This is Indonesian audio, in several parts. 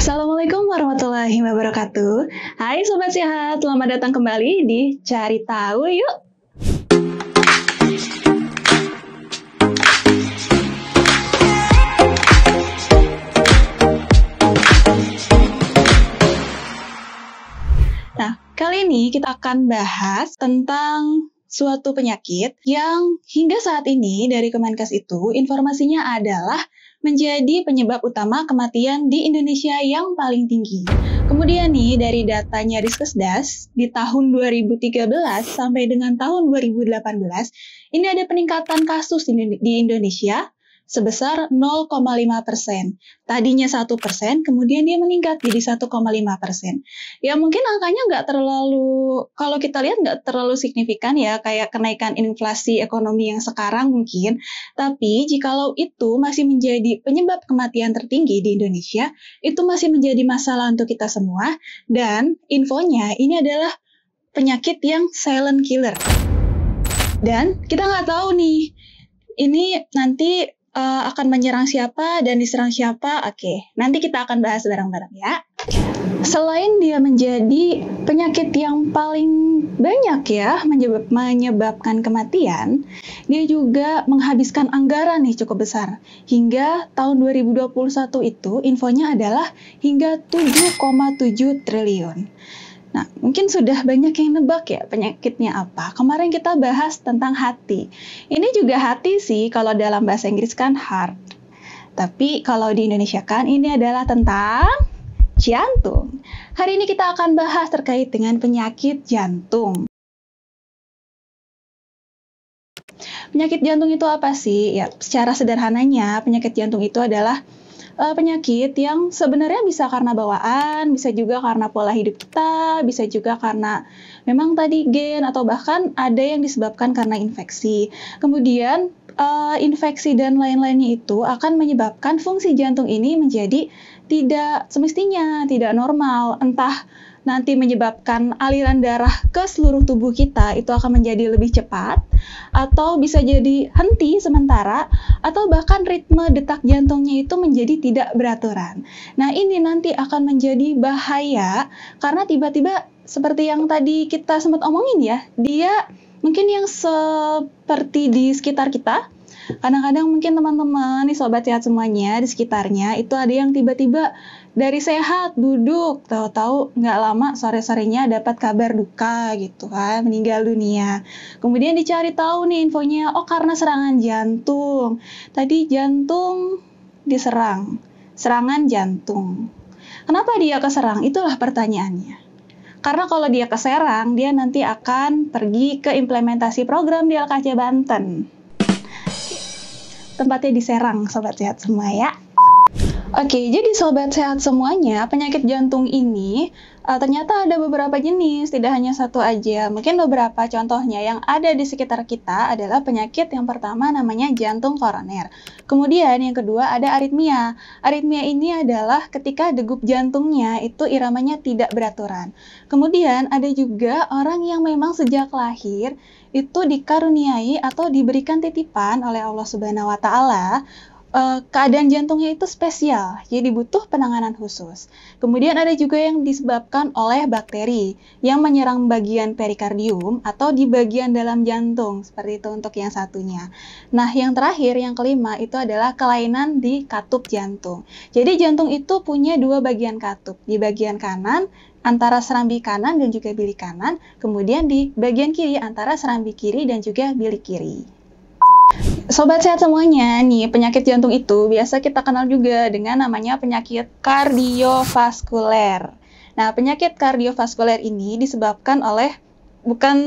Assalamualaikum warahmatullahi wabarakatuh. Hai Sobat Sehat, selamat datang kembali di Cari Tahu Yuk. Nah, kali ini kita akan bahas tentang suatu penyakit yang hingga saat ini dari Kemenkes itu informasinya adalah menjadi penyebab utama kematian di Indonesia yang paling tinggi. Kemudian nih dari datanya Riskesdas di tahun 2013 sampai dengan tahun 2018 ini ada peningkatan kasus di Indonesia sebesar 0,5%. Tadinya 1%, kemudian dia meningkat jadi 1,5%. Ya mungkin angkanya nggak terlalu, kalau kita lihat nggak terlalu signifikan ya, kayak kenaikan inflasi ekonomi yang sekarang mungkin. Tapi jikalau itu masih menjadi penyebab kematian tertinggi di Indonesia, itu masih menjadi masalah untuk kita semua. Dan infonya ini adalah penyakit yang silent killer. Dan kita nggak tahu nih, ini nanti akan menyerang siapa dan diserang siapa. Oke, nanti kita akan bahas bareng-bareng ya. Selain dia menjadi penyakit yang paling banyak ya menyebabkan kematian, dia juga menghabiskan anggaran nih cukup besar. Hingga tahun 2021 itu infonya adalah hingga 7,7 triliun. Nah, mungkin sudah banyak yang nebak ya penyakitnya apa. Kemarin kita bahas tentang hati. Ini juga hati sih, kalau dalam bahasa Inggris kan heart. Tapi kalau di Indonesia kan ini adalah tentang jantung. Hari ini kita akan bahas terkait dengan penyakit jantung. Penyakit jantung itu apa sih? Ya, secara sederhananya penyakit jantung itu adalah penyakit yang sebenarnya bisa karena bawaan, bisa juga karena pola hidup kita, bisa juga karena memang tadi gen, atau bahkan ada yang disebabkan karena infeksi. Kemudian infeksi dan lain-lainnya itu akan menyebabkan fungsi jantung ini menjadi tidak semestinya, tidak normal, entah nanti menyebabkan aliran darah ke seluruh tubuh kita itu akan menjadi lebih cepat, atau bisa jadi henti sementara, atau bahkan ritme detak jantungnya itu menjadi tidak beraturan. Nah, ini nanti akan menjadi bahaya karena tiba-tiba seperti yang tadi kita sempat omongin ya, dia mungkin yang seperti di sekitar kita. Kadang-kadang mungkin teman-teman nih sobat sehat semuanya di sekitarnya itu ada yang tiba-tiba dari sehat duduk, tahu-tahu nggak lama sore-sorenya dapat kabar duka gitu kan, meninggal dunia. Kemudian dicari tahu nih infonya, oh karena serangan jantung. Tadi jantung diserang, serangan jantung. Kenapa dia keserang? Itulah pertanyaannya. Karena kalau dia keserang, dia nanti akan pergi ke implementasi program di LKJ Banten. Tempatnya di Serang, sobat sehat semua ya. Oke, jadi sobat sehat semuanya, penyakit jantung ini ternyata ada beberapa jenis, tidak hanya satu aja. Mungkin beberapa contohnya yang ada di sekitar kita adalah penyakit yang pertama namanya jantung koroner. Kemudian yang kedua ada aritmia. Aritmia ini adalah ketika degup jantungnya itu iramanya tidak beraturan. Kemudian ada juga orang yang memang sejak lahir itu dikaruniai atau diberikan titipan oleh Allah Subhanahu wa Ta'ala keadaan jantungnya itu spesial, jadi butuh penanganan khusus. Kemudian ada juga yang disebabkan oleh bakteri yang menyerang bagian perikardium atau di bagian dalam jantung, seperti itu untuk yang satunya. Nah, yang terakhir, yang kelima, itu adalah kelainan di katup jantung. Jadi jantung itu punya dua bagian katup, di bagian kanan antara serambi kanan dan juga bilik kanan, kemudian di bagian kiri antara serambi kiri dan juga bilik kiri. Sobat sehat semuanya, nih penyakit jantung itu biasa kita kenal juga dengan namanya penyakit kardiovaskuler. Nah, penyakit kardiovaskuler ini disebabkan oleh bukan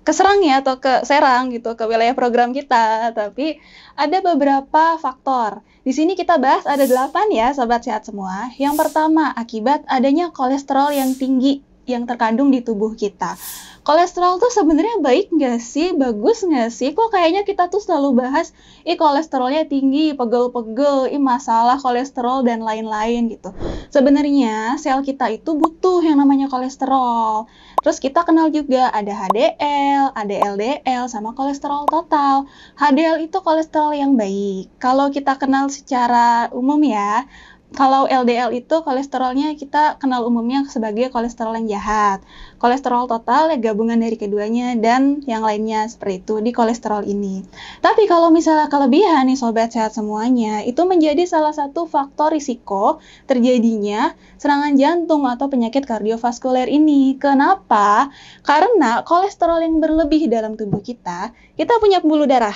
keserang ya atau keserang gitu ke wilayah program kita, tapi ada beberapa faktor. Di sini kita bahas ada 8 ya sobat sehat semua. Yang pertama, akibat adanya kolesterol yang tinggi yang terkandung di tubuh kita. Kolesterol tuh sebenarnya baik nggak sih? Bagus nggak sih? Kok kayaknya kita tuh selalu bahas, kolesterolnya tinggi, pegel-pegel, masalah kolesterol dan lain-lain gitu. Sebenarnya sel kita itu butuh yang namanya kolesterol. Terus kita kenal juga ada HDL, ada LDL, sama kolesterol total. HDL itu kolesterol yang baik. Kalau kita kenal secara umum ya, Kalau LDL itu kolesterolnya kita kenal umumnya sebagai kolesterol yang jahat. Kolesterol total ya gabungan dari keduanya dan yang lainnya seperti itu di kolesterol ini. Tapi kalau misalnya kelebihan nih sobat sehat semuanya, itu menjadi salah satu faktor risiko terjadinya serangan jantung atau penyakit kardiovaskuler ini. Kenapa? Karena kolesterol yang berlebih dalam tubuh kita punya pembuluh darah.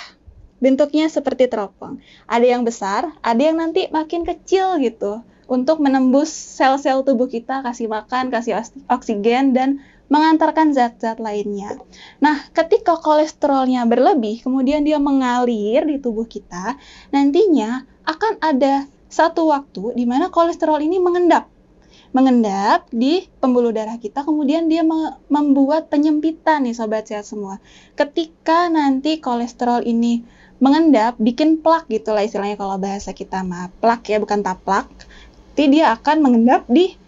Bentuknya seperti teropong. Ada yang besar, ada yang nanti makin kecil gitu. Untuk menembus sel-sel tubuh kita, kasih makan, kasih oksigen, dan mengantarkan zat-zat lainnya. Nah, ketika kolesterolnya berlebih, kemudian dia mengalir di tubuh kita, nantinya akan ada satu waktu di mana kolesterol ini mengendap di pembuluh darah kita, kemudian dia membuat penyempitan nih sobat sehat semua. Ketika nanti kolesterol ini mengendap, bikin plak gitulah istilahnya kalau bahasa kita mah, plak ya bukan taplak. Jadi dia akan mengendap di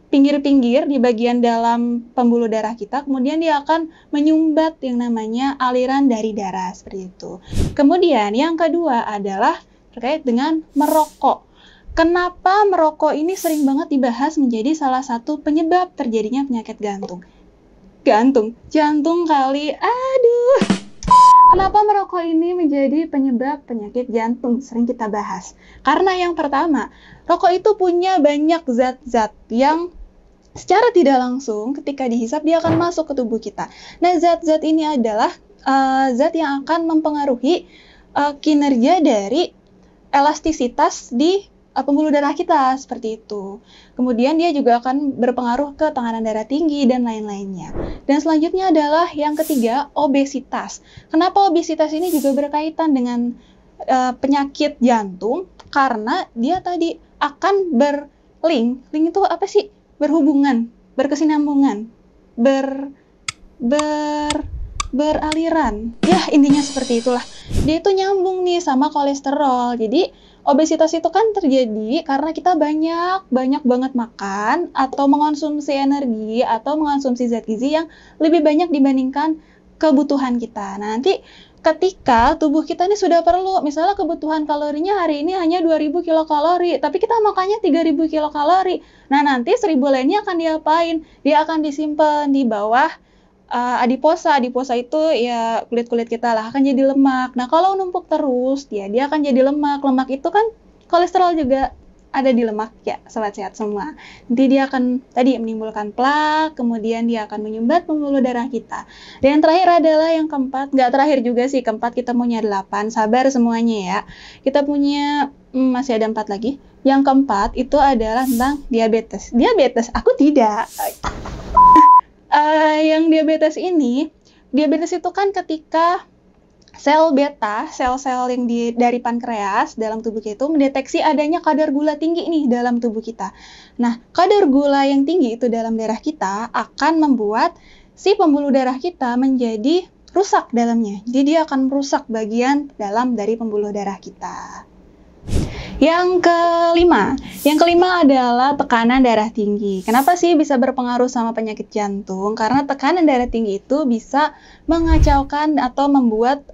pinggir-pinggir di bagian dalam pembuluh darah kita, kemudian dia akan menyumbat yang namanya aliran dari darah seperti itu. Kemudian yang kedua adalah terkait dengan merokok. Kenapa merokok ini sering banget dibahas menjadi salah satu penyebab terjadinya penyakit jantung kali, aduh. Kenapa merokok ini menjadi penyebab penyakit jantung? Sering kita bahas. Karena yang pertama, rokok itu punya banyak zat-zat yang secara tidak langsung ketika dihisap dia akan masuk ke tubuh kita. Nah, zat-zat ini adalah zat yang akan mempengaruhi kinerja dari elastisitas di pembuluh darah kita, seperti itu. Kemudian dia juga akan berpengaruh ke tekanan darah tinggi dan lain-lainnya. Dan selanjutnya adalah yang ketiga, obesitas. Kenapa obesitas ini juga berkaitan dengan penyakit jantung? Karena dia tadi akan link itu apa sih? Berhubungan, berkesinambungan, beraliran. Ya, intinya seperti itulah. Dia itu nyambung nih sama kolesterol. Jadi obesitas itu kan terjadi karena kita banyak banget makan atau mengonsumsi energi atau mengonsumsi zat gizi yang lebih banyak dibandingkan kebutuhan kita. Nah, nanti ketika tubuh kita ini sudah perlu, misalnya kebutuhan kalorinya hari ini hanya 2000 kilokalori, tapi kita makannya 3000 kilokalori. Nah, nanti 1000 lainnya akan diapain? Dia akan disimpan di bawah adiposa. Adiposa itu ya kulit-kulit kita lah, akan jadi lemak. Nah, kalau numpuk terus, dia akan jadi lemak. Lemak itu kan kolesterol juga ada di lemak ya, sobat sehat semua. Nanti dia akan tadi menimbulkan plak, kemudian dia akan menyumbat pembuluh darah kita. Dan yang terakhir adalah yang keempat, nggak terakhir juga sih, keempat kita punya 8, sabar semuanya ya. Kita punya, masih ada 4 lagi. Yang keempat itu adalah tentang diabetes. Diabetes, aku tidak. Yang diabetes itu kan ketika sel beta, sel-sel yang dari pankreas dalam tubuh kita itu mendeteksi adanya kadar gula tinggi nih dalam tubuh kita. Nah, kadar gula yang tinggi itu dalam darah kita akan membuat si pembuluh darah kita menjadi rusak dalamnya. Jadi dia akan merusak bagian dalam dari pembuluh darah kita. Yang kelima adalah tekanan darah tinggi. Kenapa sih bisa berpengaruh sama penyakit jantung? Karena tekanan darah tinggi itu bisa mengacaukan atau membuat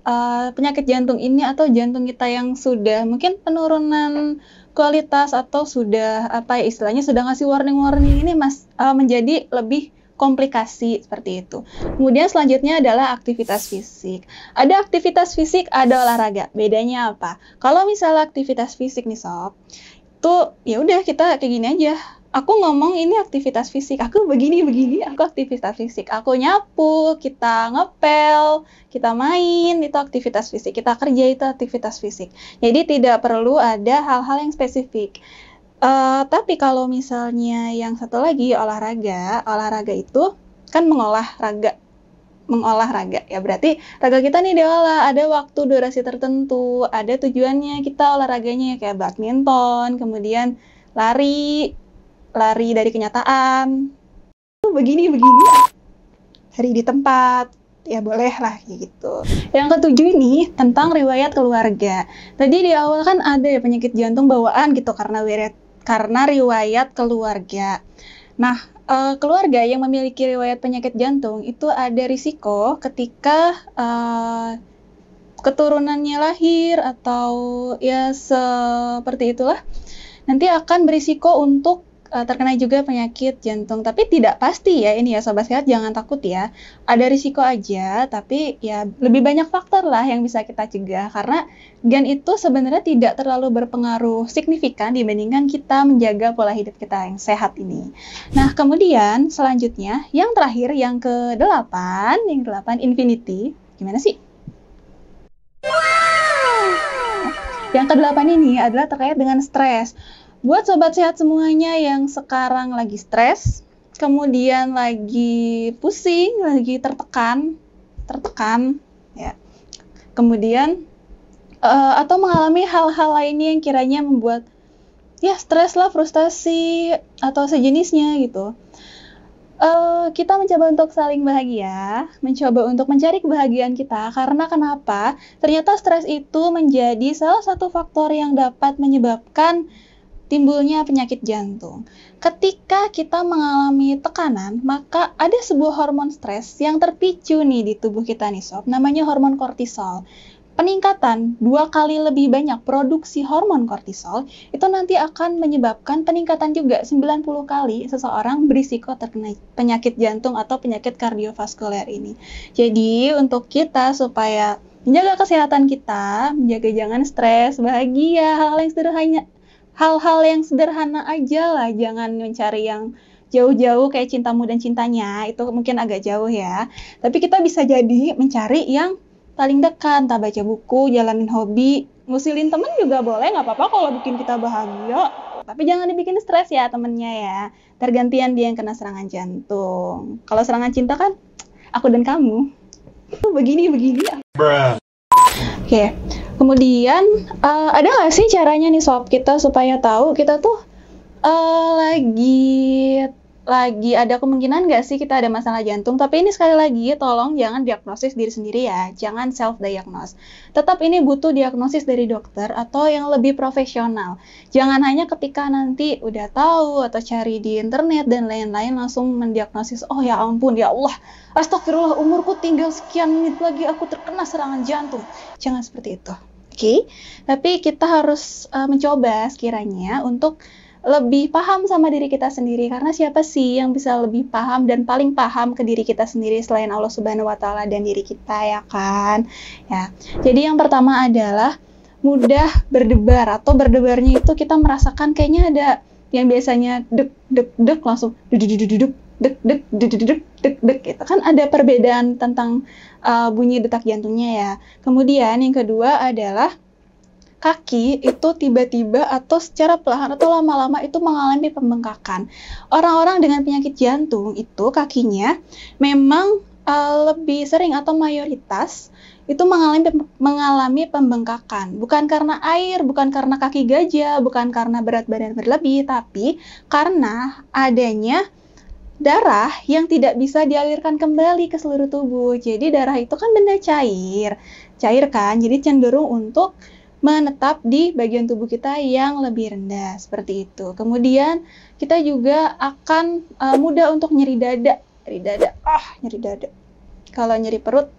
penyakit jantung ini atau jantung kita yang sudah mungkin penurunan kualitas atau sudah istilahnya sudah ngasih warning ini menjadi lebih komplikasi seperti itu. Kemudian selanjutnya adalah aktivitas fisik. Ada aktivitas fisik, ada olahraga. Bedanya apa? Kalau misalnya aktivitas fisik nih sob, itu ya udah kita kayak gini aja. Aku ngomong ini aktivitas fisik, aku begini, aku aktivitas fisik. Aku nyapu, kita ngepel, kita main, itu aktivitas fisik. Kita kerja, itu aktivitas fisik. Jadi tidak perlu ada hal-hal yang spesifik. Tapi kalau misalnya yang satu lagi olahraga itu kan mengolah raga ya, berarti raga kita nih diolah, ada waktu durasi tertentu, ada tujuannya kita olahraganya kayak badminton, kemudian lari dari kenyataan, begini hari di tempat ya boleh lah gitu. Yang ketujuh ini tentang riwayat keluarga. Tadi di awal kan ada ya penyakit jantung bawaan gitu karena riwayat keluarga. Nah, keluarga yang memiliki riwayat penyakit jantung itu ada risiko ketika keturunannya lahir atau ya seperti itulah, nanti akan berisiko untuk terkena juga penyakit jantung. Tapi tidak pasti ya ini ya Sobat Sehat, jangan takut ya. Ada risiko aja, tapi ya lebih banyak faktor lah yang bisa kita cegah. Karena gen itu sebenarnya tidak terlalu berpengaruh signifikan dibandingkan kita menjaga pola hidup kita yang sehat ini. Nah, kemudian selanjutnya, yang terakhir, yang ke-8, infinity. Gimana sih? Yang ke-8 ini adalah terkait dengan stres. Buat Sobat Sehat semuanya yang sekarang lagi stres, kemudian lagi pusing, lagi tertekan, ya. Kemudian atau mengalami hal-hal lainnya yang kiranya membuat ya stres lah, frustasi atau sejenisnya gitu. Kita mencoba untuk saling bahagia, mencoba untuk mencari kebahagiaan kita, karena kenapa? Ternyata stres itu menjadi salah satu faktor yang dapat menyebabkan timbulnya penyakit jantung. Ketika kita mengalami tekanan, maka ada sebuah hormon stres yang terpicu nih di tubuh kita nih Sob, namanya hormon kortisol. Peningkatan 2 kali lebih banyak produksi hormon kortisol itu nanti akan menyebabkan peningkatan juga 90 kali seseorang berisiko terkena penyakit jantung atau penyakit kardiovaskuler ini. Jadi untuk kita supaya menjaga kesehatan kita, menjaga jangan stres, bahagia, hal-hal yang sederhana aja lah, jangan mencari yang jauh-jauh kayak cintamu dan cintanya, itu mungkin agak jauh ya. Tapi kita bisa jadi mencari yang paling dekat, entah baca buku, jalanin hobi, ngusilin temen juga boleh, nggak apa-apa kalau bikin kita bahagia. Tapi jangan dibikin stres ya temennya ya, tergantian dia yang kena serangan jantung. Kalau serangan cinta kan, aku dan kamu. Begini. Oke. Kemudian ada nggak sih caranya nih Sob kita supaya tahu kita tuh lagi ada kemungkinan nggak sih kita ada masalah jantung? Tapi ini sekali lagi tolong jangan diagnosis diri sendiri ya, jangan self-diagnose. Tetap ini butuh diagnosis dari dokter atau yang lebih profesional. Jangan hanya ketika nanti udah tahu atau cari di internet dan lain-lain langsung mendiagnosis, oh ya ampun ya Allah, astagfirullah, umurku tinggal sekian menit lagi aku terkena serangan jantung. Jangan seperti itu. Oke, tapi kita harus mencoba sekiranya untuk lebih paham sama diri kita sendiri, karena siapa sih yang bisa lebih paham dan paling paham ke diri kita sendiri selain Allah Subhanahu wa Ta'ala dan diri kita, ya kan? Ya. Jadi yang pertama adalah mudah berdebar, atau berdebarnya itu kita merasakan kayaknya ada yang biasanya dek langsung dek itu kan ada perbedaan tentang bunyi detak jantungnya ya. Kemudian yang kedua adalah kaki itu tiba-tiba atau secara perlahan atau lama-lama itu mengalami pembengkakan. Orang-orang dengan penyakit jantung itu kakinya memang lebih sering atau mayoritas itu mengalami pembengkakan. Bukan karena air, bukan karena kaki gajah, bukan karena berat badan berlebih, tapi karena adanya darah yang tidak bisa dialirkan kembali ke seluruh tubuh. Jadi darah itu kan benda cair kan, jadi cenderung untuk menetap di bagian tubuh kita yang lebih rendah, seperti itu. Kemudian kita juga akan mudah untuk nyeri dada. Kalau nyeri perut,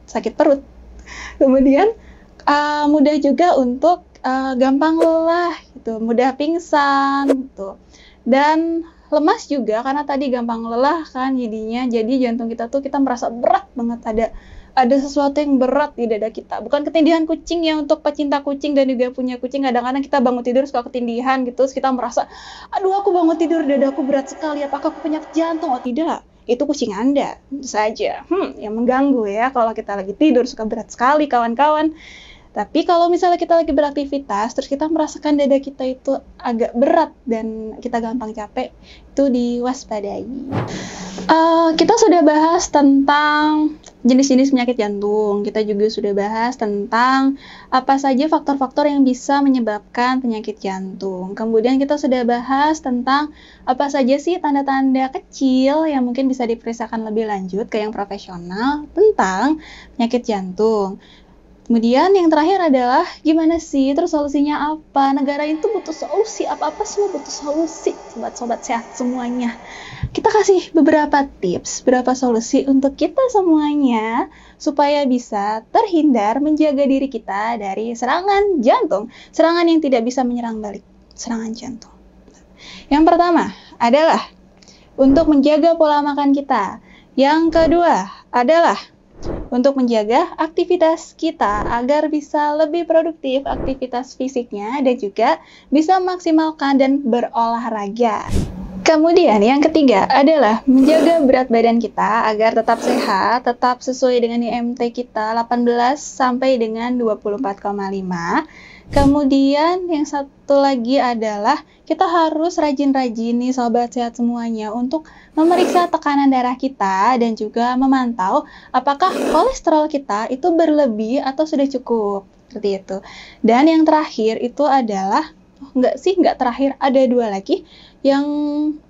sakit perut. Kemudian mudah juga untuk gampang lelah, gitu, mudah pingsan, gitu. Dan lemas juga karena tadi gampang lelah kan jadinya. Jadi jantung kita tuh kita merasa berat banget, ada sesuatu yang berat di dada kita. Bukan ketindihan kucing ya, untuk pecinta kucing dan juga punya kucing, kadang-kadang kita bangun tidur suka ketindihan gitu, terus kita merasa, aduh aku bangun tidur dadaku berat sekali, apakah aku penyakit jantung? Oh tidak, itu kucing Anda, tentu saja. Yang mengganggu ya kalau kita lagi tidur suka berat sekali kawan-kawan. Tapi kalau misalnya kita lagi beraktivitas, terus kita merasakan dada kita itu agak berat dan kita gampang capek, itu diwaspadai. Kita sudah bahas tentang jenis-jenis penyakit jantung. Kita juga sudah bahas tentang apa saja faktor-faktor yang bisa menyebabkan penyakit jantung. Kemudian kita sudah bahas tentang apa saja sih tanda-tanda kecil yang mungkin bisa diperiksakan lebih lanjut ke yang profesional tentang penyakit jantung. Kemudian yang terakhir adalah gimana sih, terus solusinya apa? Negara itu butuh solusi, apa-apa semua butuh solusi, sobat-sobat sehat semuanya. Kita kasih beberapa tips, beberapa solusi untuk kita semuanya supaya bisa terhindar menjaga diri kita dari serangan jantung, serangan yang tidak bisa menyerang balik, serangan jantung. Yang pertama adalah untuk menjaga pola makan kita. Yang kedua adalah untuk menjaga aktivitas kita agar bisa lebih produktif aktivitas fisiknya dan juga bisa maksimalkan dan berolahraga. Kemudian yang ketiga adalah menjaga berat badan kita agar tetap sehat, tetap sesuai dengan IMT kita 18 sampai dengan 24,5. Kemudian yang satu lagi adalah kita harus rajin-rajin nih sobat sehat semuanya untuk memeriksa tekanan darah kita dan juga memantau apakah kolesterol kita itu berlebih atau sudah cukup, seperti itu. Dan yang terakhir itu adalah, nggak terakhir, ada dua lagi. Yang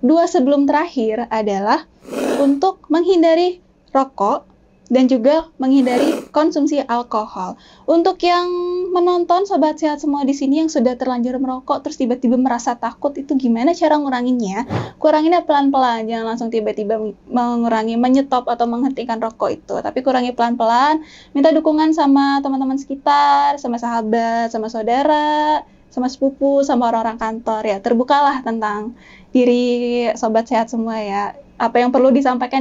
dua sebelum terakhir adalah untuk menghindari rokok dan juga menghindari konsumsi alkohol. Untuk yang menonton sobat sehat semua di sini yang sudah terlanjur merokok terus tiba-tiba merasa takut, itu gimana cara nguranginnya? Kuranginnya pelan-pelan, jangan langsung tiba-tiba mengurangi, menyetop atau menghentikan rokok itu. Tapi kurangi pelan-pelan, minta dukungan sama teman-teman sekitar, sama sahabat, sama saudara, sama sepupu, sama orang-orang kantor ya. Terbukalah tentang diri sobat sehat semua ya. Apa yang perlu disampaikan,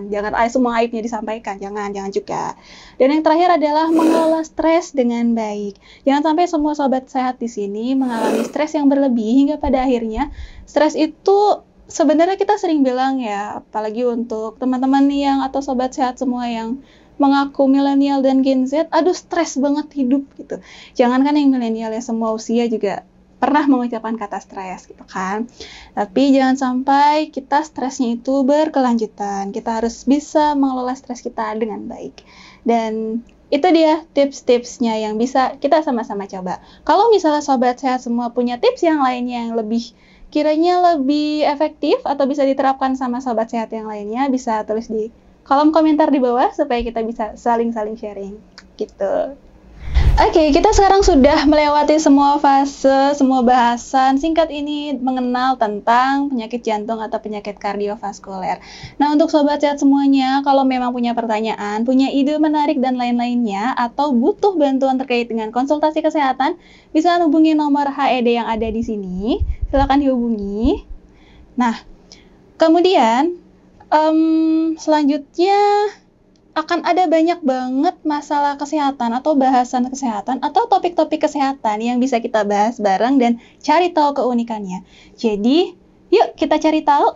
jangan semua aibnya disampaikan, jangan juga. Dan yang terakhir adalah mengelola stres dengan baik. Jangan sampai semua sobat sehat di sini mengalami stres yang berlebih hingga pada akhirnya stres itu sebenarnya kita sering bilang ya, apalagi untuk teman-teman yang atau sobat sehat semua yang mengaku milenial dan Gen Z, aduh stres banget hidup gitu. Jangankan yang milenial ya, semua usia juga pernah mengucapkan kata stres gitu kan. Tapi jangan sampai kita stresnya itu berkelanjutan. Kita harus bisa mengelola stres kita dengan baik. Dan itu dia tips-tipsnya yang bisa kita sama-sama coba. Kalau misalnya sobat sehat semua punya tips yang lainnya yang kiranya lebih efektif atau bisa diterapkan sama sobat sehat yang lainnya, bisa tulis di kolom komentar di bawah supaya kita bisa saling-saling sharing gitu. Oke, kita sekarang sudah melewati semua fase, semua bahasan singkat ini mengenal tentang penyakit jantung atau penyakit kardiovaskuler. Nah, untuk sobat sehat semuanya, kalau memang punya pertanyaan, punya ide menarik dan lain-lainnya, atau butuh bantuan terkait dengan konsultasi kesehatan, bisa hubungi nomor HED yang ada di sini. Silakan dihubungi. Nah, kemudian selanjutnya akan ada banyak banget masalah kesehatan atau bahasan kesehatan atau topik-topik kesehatan yang bisa kita bahas bareng dan cari tahu keunikannya. Jadi, yuk kita cari tahu.